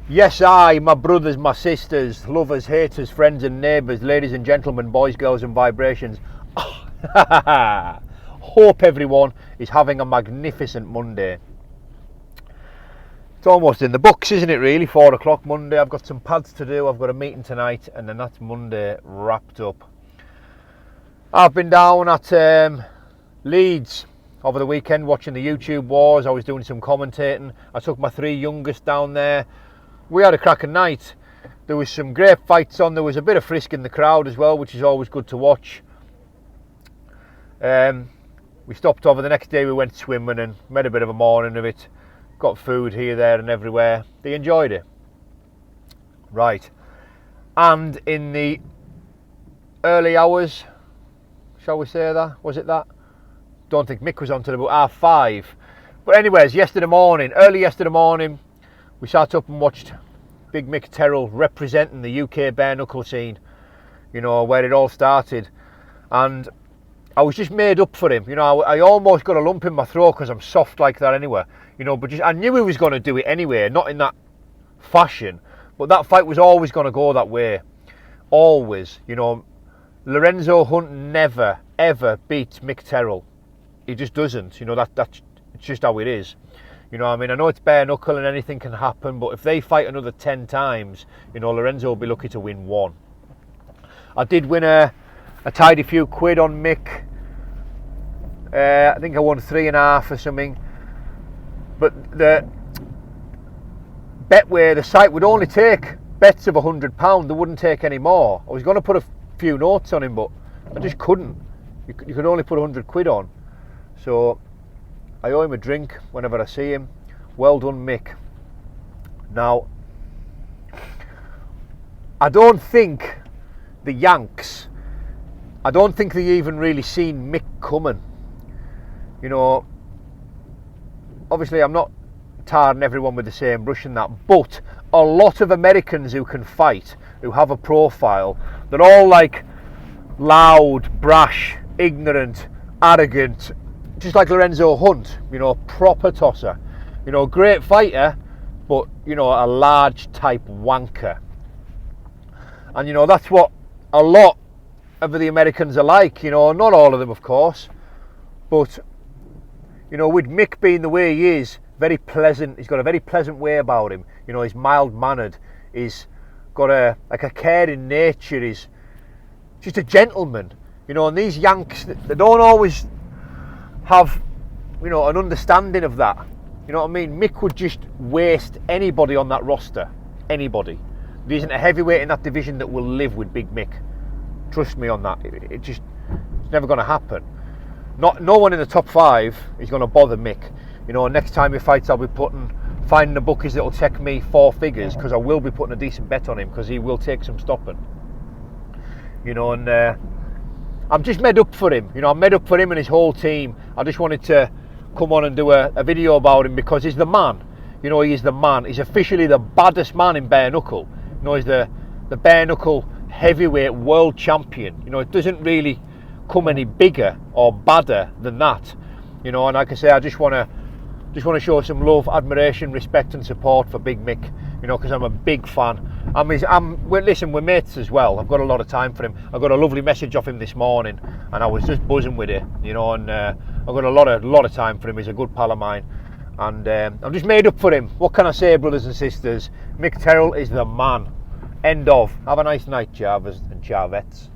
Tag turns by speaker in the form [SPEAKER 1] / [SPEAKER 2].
[SPEAKER 1] Yes, I, my brothers, my sisters, lovers, haters, friends and neighbours, ladies and gentlemen, boys, girls and vibrations. Hope everyone is having a magnificent Monday. It's almost in the books, isn't it really? 4 o'clock Monday. I've got some pads to do. I've got a meeting tonight and then that's Monday wrapped up. I've been down at Leeds over the weekend watching the YouTube wars. I was doing some commentating. I took my 3 youngest down there. We had a cracking night. There was some great fights on. There was a bit of frisk in the crowd as well, which is always good to watch. We stopped over the next day. We went swimming and made a bit of a morning of it. Got food here, there and everywhere. They enjoyed it. Right. And in the early hours, shall we say that? Was it that? Don't think Mick was on till about 5:30. But anyways, early yesterday morning, we sat up and watched Big Mick Terrell representing the UK bare knuckle scene, you know, where it all started. And I was just made up for him. You know, I almost got a lump in my throat because I'm soft like that anyway. You know, but I knew he was going to do it anyway, not in that fashion. But that fight was always going to go that way. Always. You know, Lorenzo Hunt never, ever beats Mick Terrell. He just doesn't. You know, that's just how it is. You know what I mean? I know it's bare knuckle and anything can happen, but if they fight another 10 times, you know, Lorenzo will be lucky to win 1. I did win a tidy few quid on Mick. I think I won 3.5 or something. But the Betway, the site would only take bets of £100. They wouldn't take any more. I was going to put a few notes on him, but I just couldn't. You could only put 100 quid on. So I owe him a drink whenever I see him. Well done, Mick. Now, I don't think the Yanks, I don't think they even really seen Mick coming. You know, obviously I'm not tarring everyone with the same brush and that, but a lot of Americans who can fight, who have a profile, they're all like loud, brash, ignorant, arrogant, just like Lorenzo Hunt, you know, proper tosser. You know, great fighter, but, you know, a large type wanker. And, you know, that's what a lot of the Americans are like, you know, not all of them, of course. But, you know, with Mick being the way he is, very pleasant, he's got a very pleasant way about him. You know, he's mild-mannered, he's got a caring nature, he's just a gentleman. You know, and these Yanks, they don't always have, you know, an understanding of that. You know what I mean? Mick would just waste anybody on that roster. Anybody. There isn't a heavyweight in that division that will live with Big Mick. Trust me on that. It's never going to happen. No one in the top 5 is going to bother Mick. You know, next time he fights, I'll be finding the bookies that will take me 4 figures, because I will be putting a decent bet on him, because he will take some stopping. You know, and I'm just made up for him. You know, I'm made up for him and his whole team. I just wanted to come on and do a video about him because he's the man. You know, he is the man. He's officially the baddest man in bare knuckle. You know, he's the bare knuckle heavyweight world champion. You know, it doesn't really come any bigger or badder than that. You know, and like I say, I just want to show some love, admiration, respect and support for Big Mick. You know, because I'm a big fan. Listen, we're mates as well. I've got a lot of time for him. I got a lovely message off him this morning, and I was just buzzing with it. You know, and I've got a lot of time for him. He's a good pal of mine, and I'm just made up for him. What can I say, brothers and sisters? Mick Terrell is the man. End of. Have a nice night, Jarvers and Jarvettes.